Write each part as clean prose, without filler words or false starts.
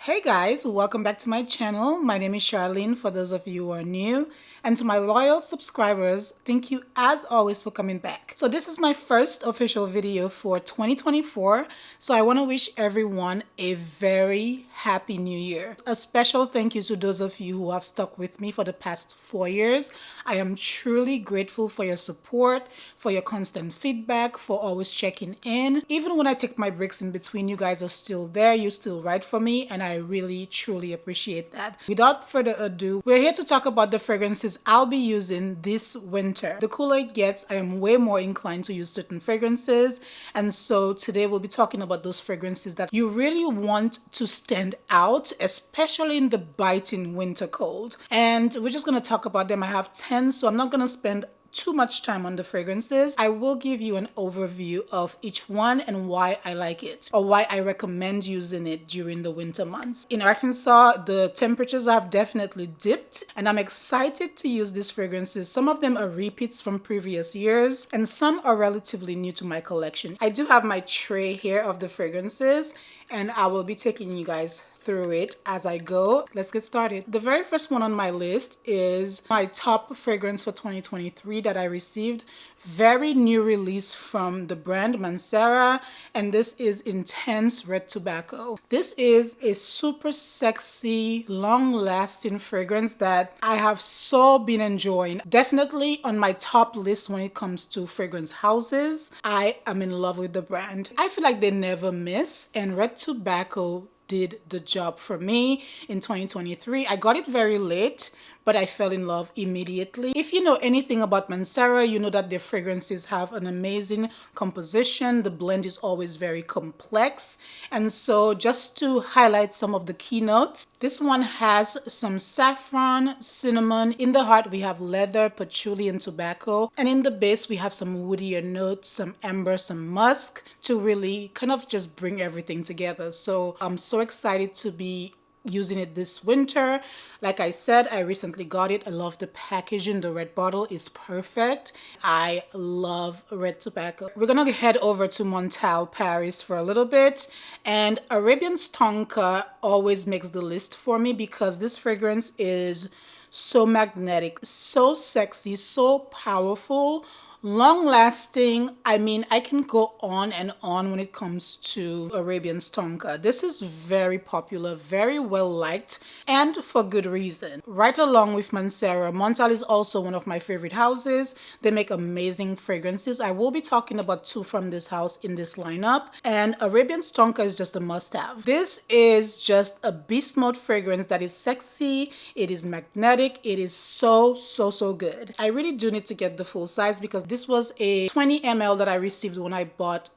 Hey guys, welcome back to my channel. My name is Charlene for those of you who are new. And to my loyal subscribers, thank you as always for coming back. So this is my first official video for 2024. So I want to wish everyone a very happy new year. A special thank you to those of you who have stuck with me for the past 4 years. I am truly grateful for your support, for your constant feedback, for always checking in. Even when I take my breaks in between, you guys are still there. You still write for me, and I really truly appreciate that. Without further ado, we're here to talk about the fragrances I'll be using this winter. The cooler it gets, I am way more inclined to use certain fragrances, and so today we'll be talking about those fragrances that you really want to stand out, especially in the biting winter cold. And we're just going to talk about them. I have 10, so I'm not going to spend too much time on the fragrances. I will give you an overview of each one and why I like it, or why I recommend using it during the winter months. In Arkansas, the temperatures have definitely dipped, and I'm excited to use these fragrances. Some of them are repeats from previous years, and some are relatively new to my collection. I do have my tray here of the fragrances, and I will be taking you guys through it as I go. Let's get started. The very first one on my list is my top fragrance for 2023 that I received. Very new release from the brand Manera, and this is Intense Red Tobacco. This is a super sexy, long-lasting fragrance that I have so been enjoying. Definitely on my top list when it comes to fragrance houses. I am in love with the brand. I feel like they never miss, and Red Tobacco did the job for me in 2023. I got it very late, but I fell in love immediately. If you know anything about Manera, you know that their fragrances have an amazing composition. The blend is always very complex. And so just to highlight some of the keynotes, this one has some saffron, cinnamon. In the heart, we have leather, patchouli, and tobacco. And in the base, we have some woodier notes, some amber, some musk to really kind of just bring everything together. So I'm so excited to be using it this winter. Like I said, I recently got it. I love the packaging. The red bottle is perfect. I love Red Tobacco. We're gonna head over to Montel, Paris for a little bit. And Arabianstonka always makes the list for me because this fragrance is so magnetic, so sexy, so powerful, long lasting. I mean, I can go on and on when it comes to Arabianstonka. This is very popular, very well liked, and for good reason. Right along with Manera, Montel is also one of my favorite houses. They make amazing fragrances. I will be talking about two from this house in this lineup, and Arabianstonka is just a must-have. This is just a beast mode fragrance that is sexy, it is magnetic, it is so good. I really do need to get the full size because this was a 20 ml that I received when I bought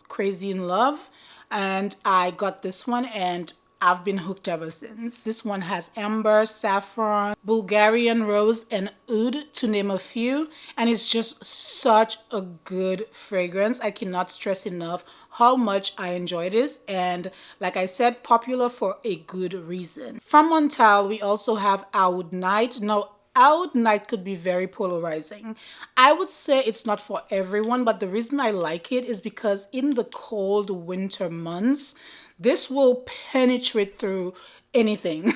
Crazy in Love, and I got this one and I've been hooked ever since. This one has amber, saffron, Bulgarian rose, and oud, to name a few, and it's just such a good fragrance. I cannot stress enough how much I enjoy this, and like I said, popular for a good reason. From Montel, we also have Oud Knight. Now, Oud Knight could be very polarizing. I would say it's not for everyone, but the reason I like it is because in the cold winter months, this will penetrate through anything.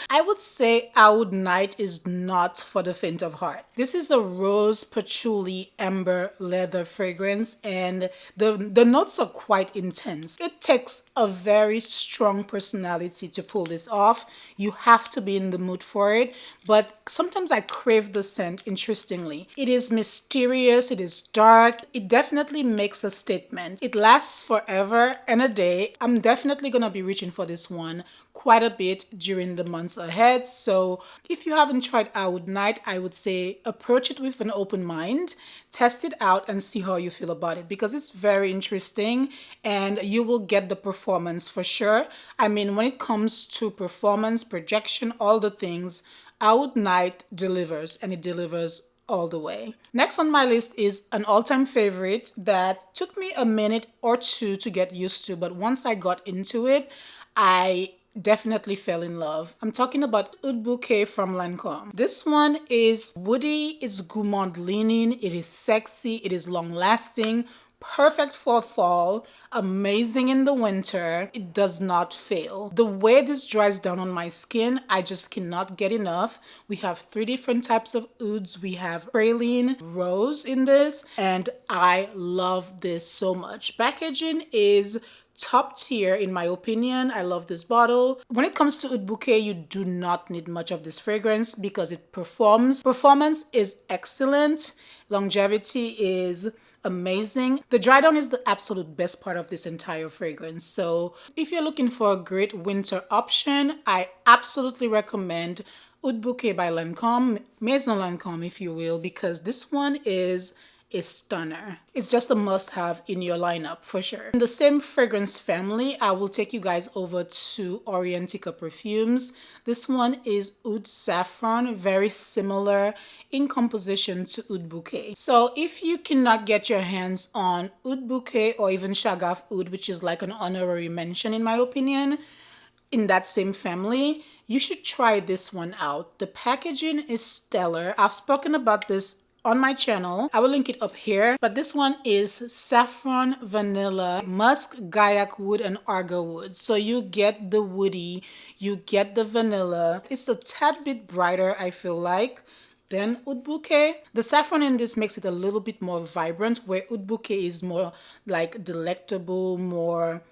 I would say Oud Knight is not for the faint of heart. This is a rose, patchouli, amber, leather fragrance, and the notes are quite intense. It takes a very strong personality to pull this off. You have to be in the mood for it, but sometimes I crave the scent, interestingly. It is mysterious, it is dark, it definitely makes a statement. It lasts forever and a day. I'm definitely gonna be reaching for this one quite a bit during the months ahead. So if you haven't tried Oud Knight, I would say approach it with an open mind, test it out and see how you feel about it, because it's very interesting and you will get the performance for sure. I mean, when it comes to performance, projection, all the things, Oud Knight delivers, and it delivers all the way. Next on my list is an all-time favorite that took me a minute or two to get used to, but once I got into it, I definitely fell in love. I'm talking about Oud Bouquet from Lancome. This one is woody, it's gourmand leaning, it is sexy, it is long lasting, Perfect for fall, amazing in the winter. It does not fail. The way this dries down on my skin, I just cannot get enough. We have 3 different types of ouds. We have praline, rose in this, and I love this so much. Packaging is top tier in my opinion. I love this bottle. When it comes to Oud Bouquet, you do not need much of this fragrance because it performs. Performance is excellent. Longevity is amazing. The dry down is the absolute best part of this entire fragrance. So if you're looking for a great winter option, I absolutely recommend Oud Bouquet by Lancome, Maison Lancome if you will, because this one is a stunner. It's just a must-have in your lineup for sure. In the same fragrance family, I will take you guys over to Orienta perfumes. This one is Oud Saffron, very similar in composition to Oud Bouquet. So if you cannot get your hands on Oud Bouquet or even Shagaf Oud, which is like an honorary mention in my opinion, in that same family, you should try this one out. The packaging is stellar. I've spoken about this on my channel. I will link it up here. But this one is saffron, vanilla, musk, gaiac wood, and arga wood. So you get the woody, you get the vanilla. It's a tad bit brighter, I feel like, than Oud Bouquet. The saffron in this makes it a little bit more vibrant, where Oud Bouquet is more like delectable, more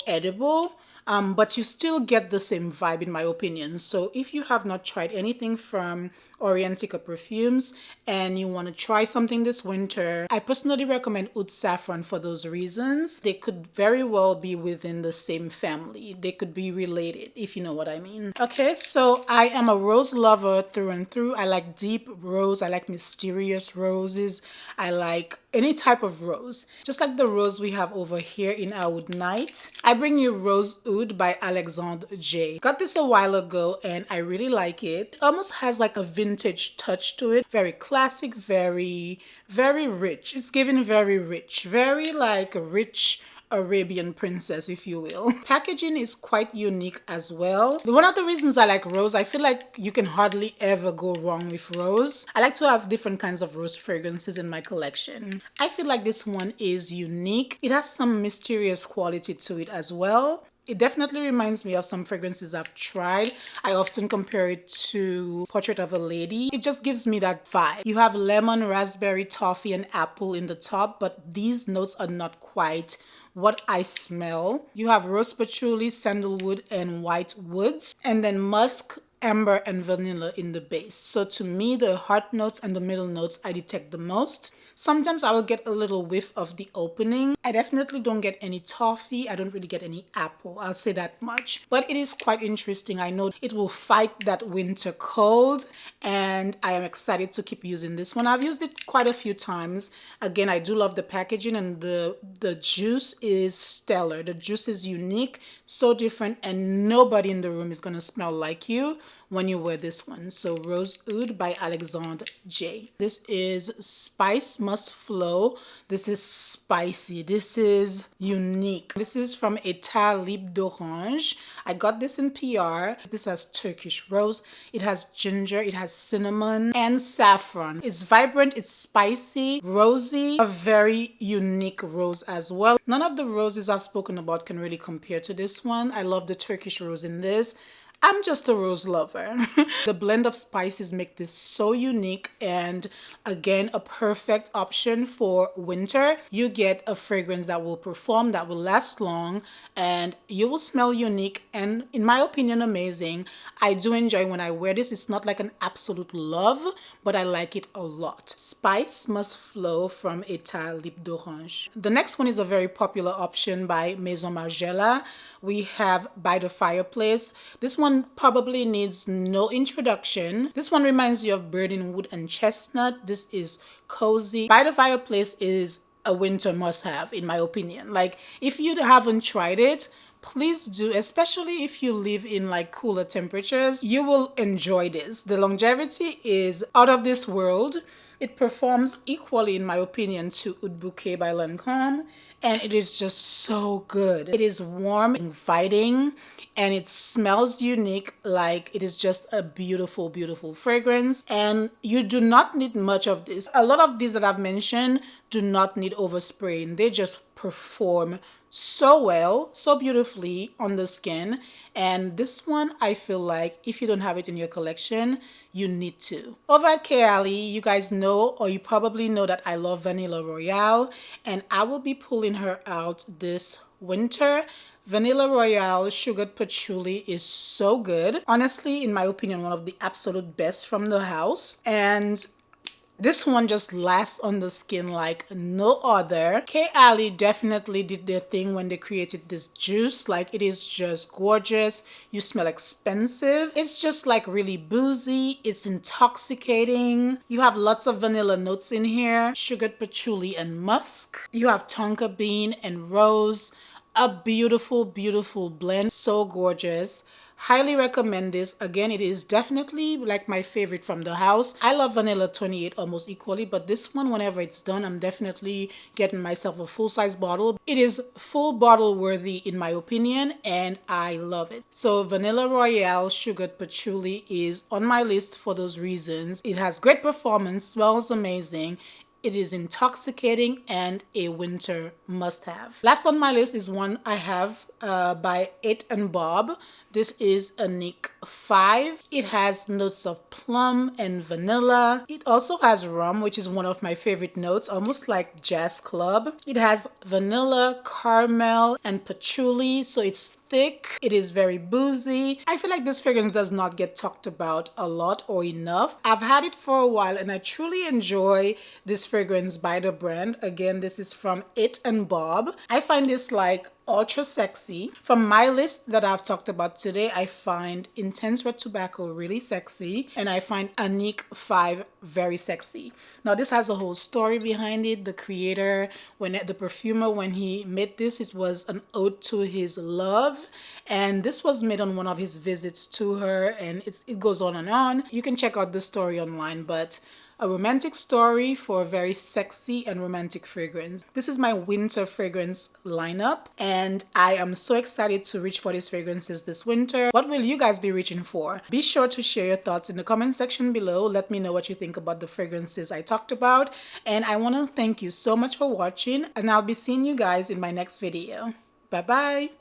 edible. But you still get the same vibe in my opinion. So if you have not tried anything from Orienta perfumes and you want to try something this winter, I personally recommend Oud Saffron for those reasons. They could very well be within the same family. They could be related, if you know what I mean. Okay, so I am a rose lover through and through. I like deep rose. I like mysterious roses. I like any type of rose. Just like the rose we have over here in Oud Knight. I bring you Rose Oud by Alexandre J. Got this a while ago and I really like it. It almost has like a vintage touch to it. Very classic, very rich. It's given very rich. Very like a rich Arabian princess, if you will. Packaging is quite unique as well. One of the reasons I like rose, I feel like you can hardly ever go wrong with rose. I like to have different kinds of rose fragrances in my collection. I feel like this one is unique. It has some mysterious quality to it as well. It definitely reminds me of some fragrances I've tried. I often compare it to Portrait of a Lady. It just gives me that vibe. You have lemon, raspberry, toffee, and apple in the top, but these notes are not quite what I smell. You have rose patchouli, sandalwood, and white woods, and then musk, amber, and vanilla in the base. So to me, the heart notes and the middle notes I detect the most. Sometimes I will get a little whiff of the opening. I definitely don't get any toffee. I don't really get any apple. I'll say that much. But it is quite interesting. I know it will fight that winter cold and I am excited to keep using this one. I've used it quite a few times. Again, I do love the packaging and the juice is stellar. The juice is unique, so different, and nobody in the room is going to smell like you when you wear this one. So Rose Oud by Alexandre J. This is Spice Must Flow. This is spicy. This is unique. This is from État Libre d'Orange. I got this in PR. This has Turkish rose. It has ginger. It has cinnamon and saffron. It's vibrant. It's spicy, rosy, a very unique rose as well. None of the roses I've spoken about can really compare to this one. I love the Turkish rose in this. I'm just a rose lover. The blend of spices make this so unique and again a perfect option for winter. You get a fragrance that will perform, that will last long, and you will smell unique and in my opinion amazing. I do enjoy when I wear this. It's not like an absolute love, but I like it a lot. Spice Must Flow from État Libre d'Orange. The next one is a very popular option by Maison Margiela. We have By the Fireplace. This one probably needs no introduction. This one reminds you of burning wood and chestnut. This is cozy. By the Fireplace is a winter must-have in my opinion. Like if you haven't tried it, please do, especially if you live in like cooler temperatures. You will enjoy this. The longevity is out of this world. It performs equally in my opinion to Oud Bouquet by Lancome and it is just so good. It is warm, inviting, and it smells unique. Like, it is just a beautiful, beautiful fragrance, and you do not need much of this. A lot of these that I've mentioned do not need overspraying. They just perform so well, so beautifully on the skin. And this one, I feel like if you don't have it in your collection, you need to. Over at Kayali, you guys know, or you probably know, that I love Vanilla Royale, and I will be pulling her out this winter. Vanilla Royale Sugared Patchouli is so good. Honestly, in my opinion, one of the absolute best from the house. And this one just lasts on the skin like no other. K. Ali definitely did their thing when they created this juice. Like, it is just gorgeous. You smell expensive. It's just like really boozy. It's intoxicating. You have lots of vanilla notes in here. Sugared patchouli and musk. You have tonka bean and rose. A beautiful, beautiful blend. So gorgeous. Highly recommend this. Again, it is definitely like my favorite from the house. I love Vanilla 28 almost equally, but this one, whenever it's done, I'm definitely getting myself a full-size bottle. It is full bottle worthy in my opinion, and I love it. So Vanilla Royale Sugared Patchouli is on my list for those reasons. It has great performance, smells amazing. It is intoxicating and a winter must-have. Last on my list is one I have by It and Bob. This is Annicke 5. It has notes of plum and vanilla. It also has rum, which is one of my favorite notes, almost like jazz club. It has vanilla, caramel, and patchouli, so it's thick. It is very boozy. I feel like this fragrance does not get talked about a lot or enough. I've had it for a while and I truly enjoy this fragrance by the brand. Again, this is from It and Bob. I find this like ultra sexy. From my list that I've talked about today, I find Intense Red Tobacco really sexy, and I find Annicke 5 very sexy. Now, this has a whole story behind it. The creator, the perfumer, when he made this, it was an ode to his love, and this was made on one of his visits to her, and it goes on and on. You can check out the story online, but a romantic story for a very sexy and romantic fragrance. This is my winter fragrance lineup, and I am so excited to reach for these fragrances this winter. What will you guys be reaching for? Be sure to share your thoughts in the comment section below. Let me know what you think about the fragrances I talked about, and I want to thank you so much for watching, and I'll be seeing you guys in my next video. Bye bye.